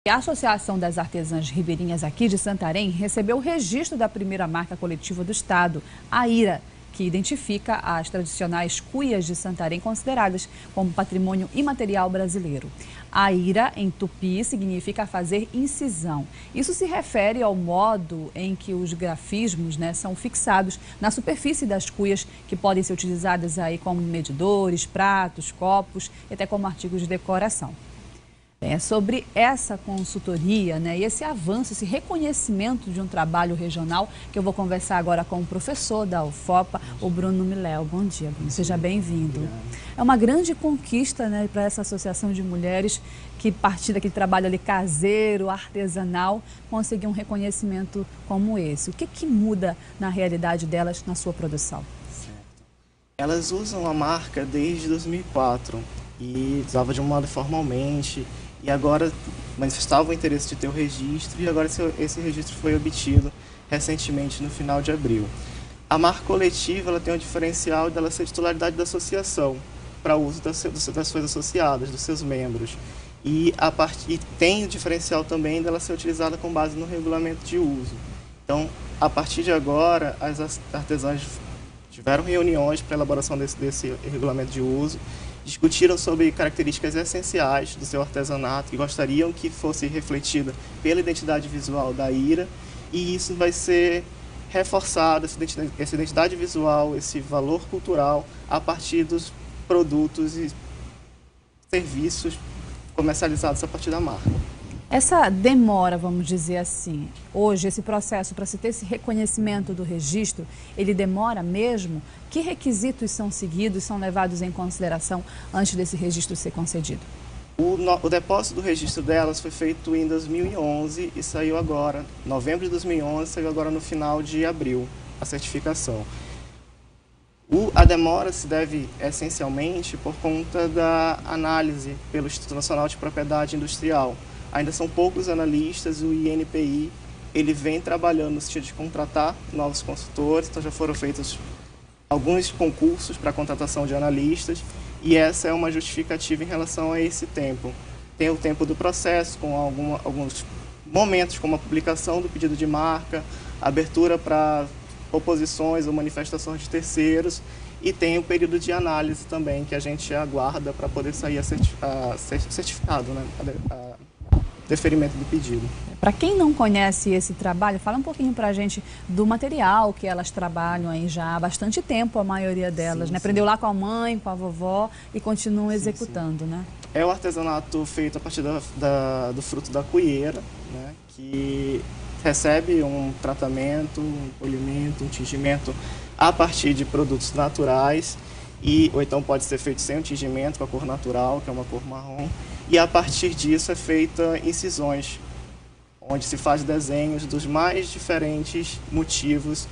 A Associação das Artesãs Ribeirinhas aqui de Santarém recebeu o registro da primeira marca coletiva do estado, a IRA, que identifica as tradicionais cuias de Santarém consideradas como patrimônio imaterial brasileiro. A IRA, em tupi, significa fazer incisão. Isso se refere ao modo em que os grafismos, são fixados na superfície das cuias, que podem ser utilizadas aí como medidores, pratos, copos e até como artigos de decoração. É sobre essa consultoria, e esse avanço, esse reconhecimento de um trabalho regional, que eu vou conversar agora com o professor da UFOPA, o Bruno Miléo. Bom dia, Bruno. Seja bem-vindo. É uma grande conquista, para essa associação de mulheres que, a partir daquele trabalho ali caseiro, artesanal, conseguir um reconhecimento como esse. O que muda na realidade delas, na sua produção? Certo. Elas usam a marca desde 2004 e usavam de um modo formalmente. E agora manifestavam o interesse de ter o registro, e agora esse registro foi obtido recentemente, no final de abril. A marca coletiva ela tem um diferencial dela ser titularidade da associação, para uso das suas associadas, dos seus membros. E tem o diferencial também dela ser utilizada com base no regulamento de uso. Então, a partir de agora, as artesãs tiveram reuniões para a elaboração desse regulamento de uso, discutiram sobre características essenciais do seu artesanato que gostariam que fosse refletida pela identidade visual da IRA, e isso vai ser reforçado, essa identidade visual, esse valor cultural, a partir dos produtos e serviços comercializados a partir da marca. Essa demora, vamos dizer assim, hoje, esse processo para se ter esse reconhecimento do registro, ele demora mesmo? Que requisitos são seguidos, são levados em consideração antes desse registro ser concedido? O depósito do registro delas foi feito em 2011 e saiu agora, novembro de 2011, saiu agora no final de abril, a certificação. A demora se deve essencialmente por conta da análise pelo Instituto Nacional de Propriedade Industrial. Ainda são poucos analistas, o INPI ele vem trabalhando no sentido de contratar novos consultores, então já foram feitos alguns concursos para a contratação de analistas, e essa é uma justificativa em relação a esse tempo. Tem o tempo do processo, com alguns momentos, como a publicação do pedido de marca, abertura para oposições ou manifestações de terceiros, e tem o período de análise também, que a gente aguarda para poder sair certificado, deferimento do pedido. Para quem não conhece esse trabalho, fala um pouquinho para a gente do material que elas trabalham aí já há bastante tempo, a maioria delas, sim, Aprendeu lá com a mãe, com a vovó e continuam executando, sim. É o artesanato feito a partir do fruto da cuieira, que recebe um tratamento, um polimento, um tingimento a partir de produtos naturais, ou então pode ser feito sem o tingimento, com a cor natural, que é uma cor marrom, e a partir disso é feita incisões, onde se faz desenhos dos mais diferentes motivos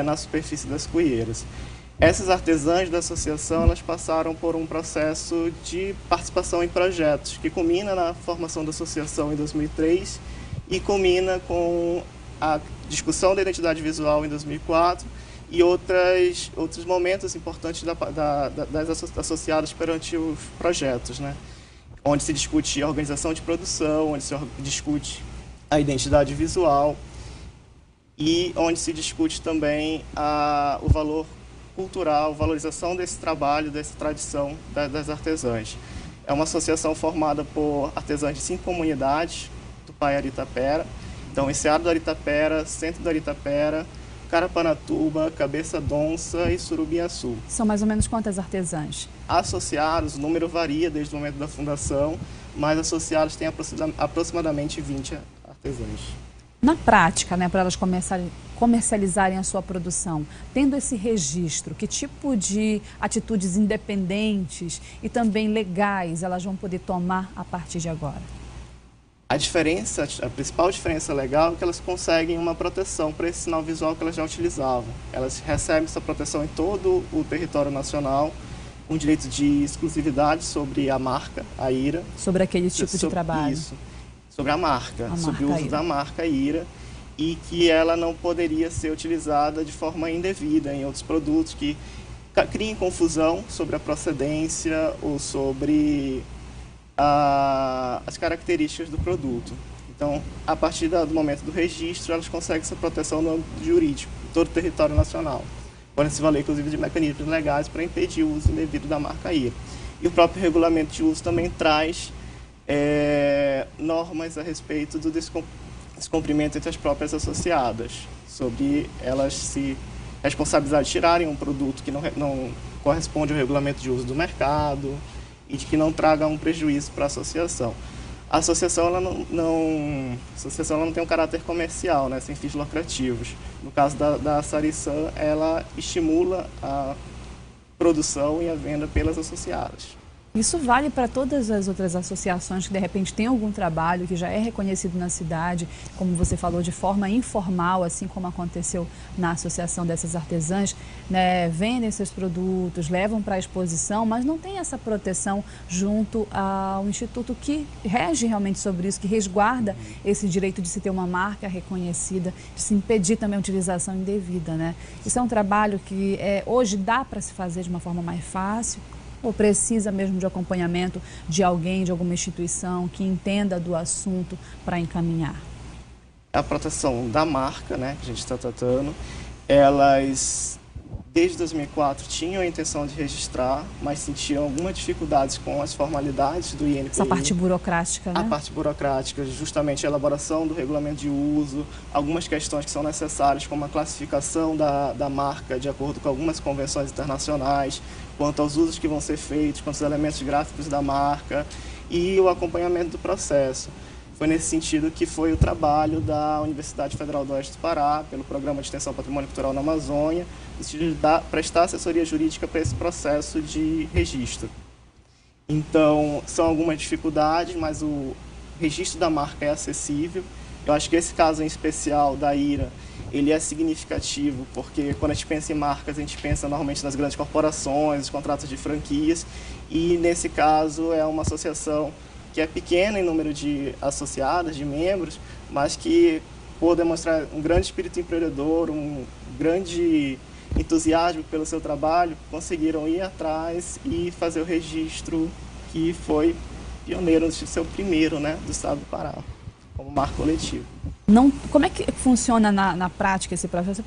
na superfície das cuieiras. Essas artesãs da associação, elas passaram por um processo de participação em projetos, que culmina na formação da associação em 2003 e culmina com a discussão da identidade visual em 2004 e outros momentos importantes das associadas perante os projetos, onde se discute a organização de produção, onde se discute a identidade visual e onde se discute também o valor cultural, valorização desse trabalho, dessa tradição das artesãs. É uma associação formada por artesãs de 5 comunidades, Tupá e Aritapera. Então, Enseado do Aritapera, Centro do Aritapera, Carapanatuba, Cabeça Donça e Surubim-Açu. São mais ou menos quantas artesãs? Associados, o número varia desde o momento da fundação, mas associados têm aproximadamente 20 artesãs. Na prática, para elas comercializarem a sua produção, tendo esse registro, que tipo de atitudes independentes e também legais elas vão poder tomar a partir de agora? A principal diferença legal é que elas conseguem uma proteção para esse sinal visual que elas já utilizavam. Elas recebem essa proteção em todo o território nacional, um direito de exclusividade sobre a marca, a IRA. Sobre aquele tipo de trabalho. Isso, sobre a marca, sobre o uso da marca IRA, e que ela não poderia ser utilizada de forma indevida em outros produtos que criem confusão sobre a procedência ou sobre as características do produto. Então, a partir do momento do registro, elas conseguem essa proteção no âmbito jurídico, em todo o território nacional. Podem se valer, inclusive, de mecanismos legais para impedir o uso indevido da marca IRA. E o próprio regulamento de uso também traz normas a respeito do descumprimento entre as próprias associadas, sobre elas se responsabilizar de tirarem um produto que não corresponde ao regulamento de uso do mercado e de que não traga um prejuízo para a associação. A associação ela não tem um caráter comercial, né, sem fins lucrativos. No caso da Sarisan, ela estimula a produção e a venda pelas associadas. Isso vale para todas as outras associações que, de repente, têm algum trabalho que já é reconhecido na cidade, como você falou, de forma informal, assim como aconteceu na Associação dessas Artesãs, né? Vendem seus produtos, levam para a exposição, mas não tem essa proteção junto ao instituto que rege realmente sobre isso, que resguarda esse direito de se ter uma marca reconhecida, de se impedir também a utilização indevida, né? Isso é um trabalho que hoje dá para se fazer de uma forma mais fácil, ou precisa mesmo de acompanhamento de alguém, de alguma instituição que entenda do assunto para encaminhar? A proteção da marca, né, que a gente está tratando, elas, desde 2004, tinham a intenção de registrar, mas sentiam algumas dificuldades com as formalidades do INPI. Essa parte burocrática, né? A parte burocrática, justamente a elaboração do regulamento de uso, algumas questões que são necessárias, como a classificação da marca de acordo com algumas convenções internacionais, quanto aos usos que vão ser feitos, quanto aos elementos gráficos da marca e o acompanhamento do processo. Foi nesse sentido que foi o trabalho da Universidade Federal do Oeste do Pará, pelo Programa de Extensão Patrimônio Cultural na Amazônia, no sentido de prestar assessoria jurídica para esse processo de registro. Então, são algumas dificuldades, mas o registro da marca é acessível. Eu acho que esse caso em especial da IRA, ele é significativo, porque quando a gente pensa em marcas, a gente pensa normalmente nas grandes corporações, os contratos de franquias, e nesse caso é uma associação que é pequena em número de associadas, de membros, mas que, por demonstrar um grande espírito empreendedor, um grande entusiasmo pelo seu trabalho, conseguiram ir atrás e fazer o registro, que foi pioneiro, no seu primeiro, né, do estado do Pará, como marca coletiva. Como é que funciona na prática esse processo?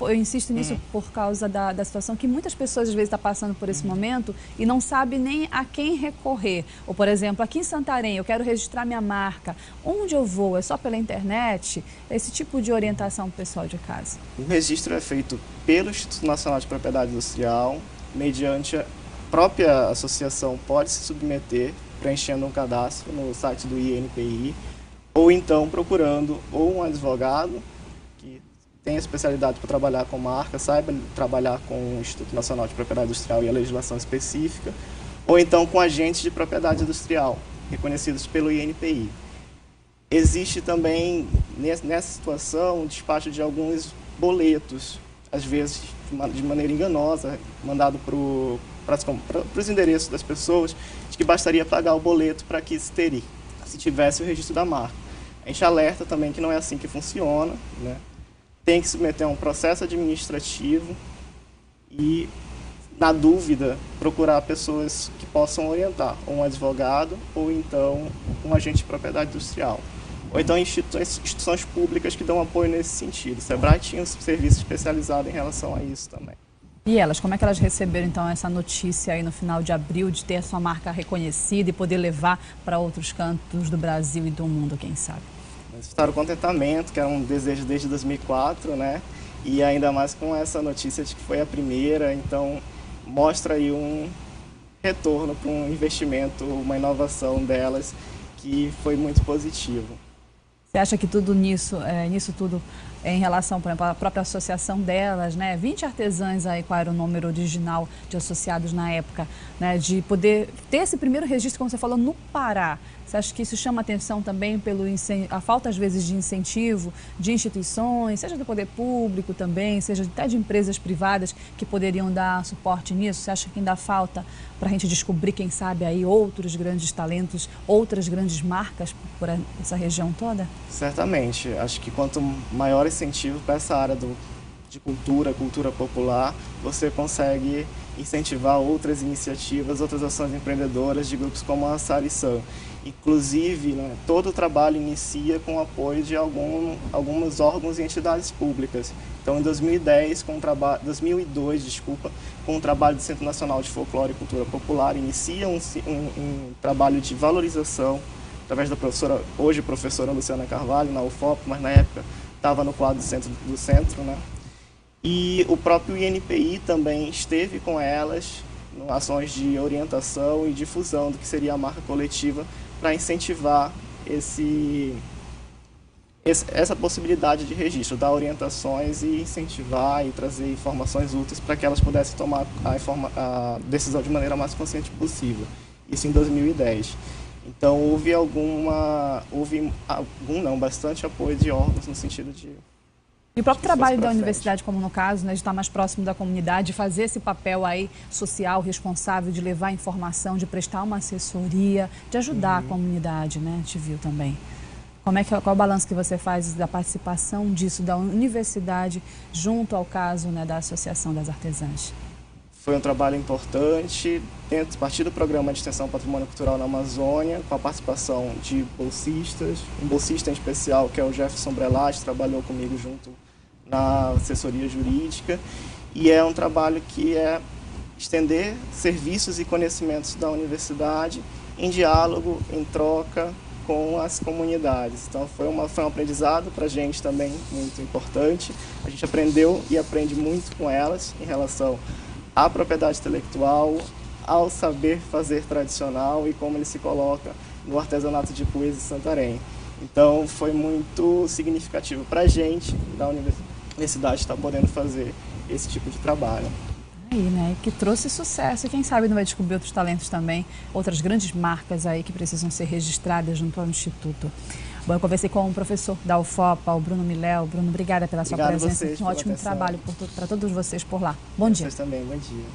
Eu insisto nisso por causa da situação que muitas pessoas às vezes estão passando por esse momento e não sabem nem a quem recorrer. Ou, por exemplo, aqui em Santarém, eu quero registrar minha marca. Onde eu vou? É só pela internet? Esse tipo de orientação para o pessoal de casa. O registro é feito pelo Instituto Nacional de Propriedade Industrial, mediante a própria associação pode se submeter, preenchendo um cadastro no site do INPI, ou então procurando ou um advogado que tem especialidade para trabalhar com marca, saiba trabalhar com o Instituto Nacional de Propriedade Industrial e a legislação específica, ou então com agentes de propriedade industrial, reconhecidos pelo INPI. Existe também, nessa situação, o despacho de alguns boletos, às vezes de maneira enganosa, mandado para os endereços das pessoas, de que bastaria pagar o boleto para que se tivesse o registro da marca. A gente alerta também que não é assim que funciona, né? Tem que submeter a um processo administrativo e, na dúvida, procurar pessoas que possam orientar, ou um advogado, ou então um agente de propriedade industrial. Ou então instituições públicas que dão apoio nesse sentido. O Sebrae tinha um serviço especializado em relação a isso também. E elas, como é que elas receberam então essa notícia aí no final de abril de ter a sua marca reconhecida e poder levar para outros cantos do Brasil e do mundo, quem sabe? Manifestaram o contentamento, que era um desejo desde 2004, né? E ainda mais com essa notícia de que foi a primeira, então mostra aí um retorno para um investimento, uma inovação delas que foi muito positivo. Você acha que tudo nisso tudo em relação, por exemplo, à própria associação delas, né? 20 artesãs aí, qual era o número original de associados na época, né? De poder ter esse primeiro registro, como você falou, no Pará. Você acha que isso chama atenção também a falta, às vezes, de incentivo de instituições, seja do poder público também, seja até de empresas privadas que poderiam dar suporte nisso? Você acha que ainda falta para a gente descobrir, quem sabe, aí outros grandes talentos, outras grandes marcas por essa região toda? Certamente. Acho que quanto maior incentivo para essa área de cultura popular, você consegue incentivar outras iniciativas, outras ações empreendedoras de grupos como a Sarisan. Inclusive, né, todo o trabalho inicia com o apoio de alguns órgãos e entidades públicas. Então, em 2002, com o trabalho do Centro Nacional de Folclore e Cultura Popular, inicia um trabalho de valorização através da hoje professora Luciana Carvalho, na UFOP, mas na época estava no quadro do centro, né? E o próprio INPI também esteve com elas em ações de orientação e difusão do que seria a marca coletiva para incentivar essa possibilidade de registro, dar orientações e incentivar e trazer informações úteis para que elas pudessem tomar a decisão de maneira mais consciente possível. Isso em 2010. Então houve bastante apoio de órgãos no sentido de... E o próprio trabalho da universidade, como no caso, né, de estar mais próximo da comunidade, de fazer esse papel aí social, responsável, de levar informação, de prestar uma assessoria, de ajudar a comunidade, né? A gente viu também. Qual é o balanço que você faz da participação disso, da universidade, junto ao caso, né, da Associação das Artesãs? Foi um trabalho importante, a partir do programa de extensão Patrimônio Cultural na Amazônia, com a participação de bolsistas, um bolsista em especial, que é o Jefferson Brelati, trabalhou comigo junto na assessoria jurídica, e é um trabalho que é estender serviços e conhecimentos da universidade em diálogo, em troca com as comunidades. Então foi um aprendizado para a gente também muito importante. A gente aprendeu e aprende muito com elas em relação à propriedade intelectual, ao saber fazer tradicional e como ele se coloca no artesanato de cuias de Santarém. Então foi muito significativo para a gente da universidade estar podendo fazer esse tipo de trabalho. Aí, né, que trouxe sucesso e quem sabe não vai descobrir outros talentos também, outras grandes marcas aí que precisam ser registradas junto ao Instituto. Bom, eu conversei com o professor da UFOPA, o Bruno Miléo. Bruno, obrigada pela sua presença. Um ótimo trabalho para todos vocês por lá. Bom dia. Vocês também, bom dia.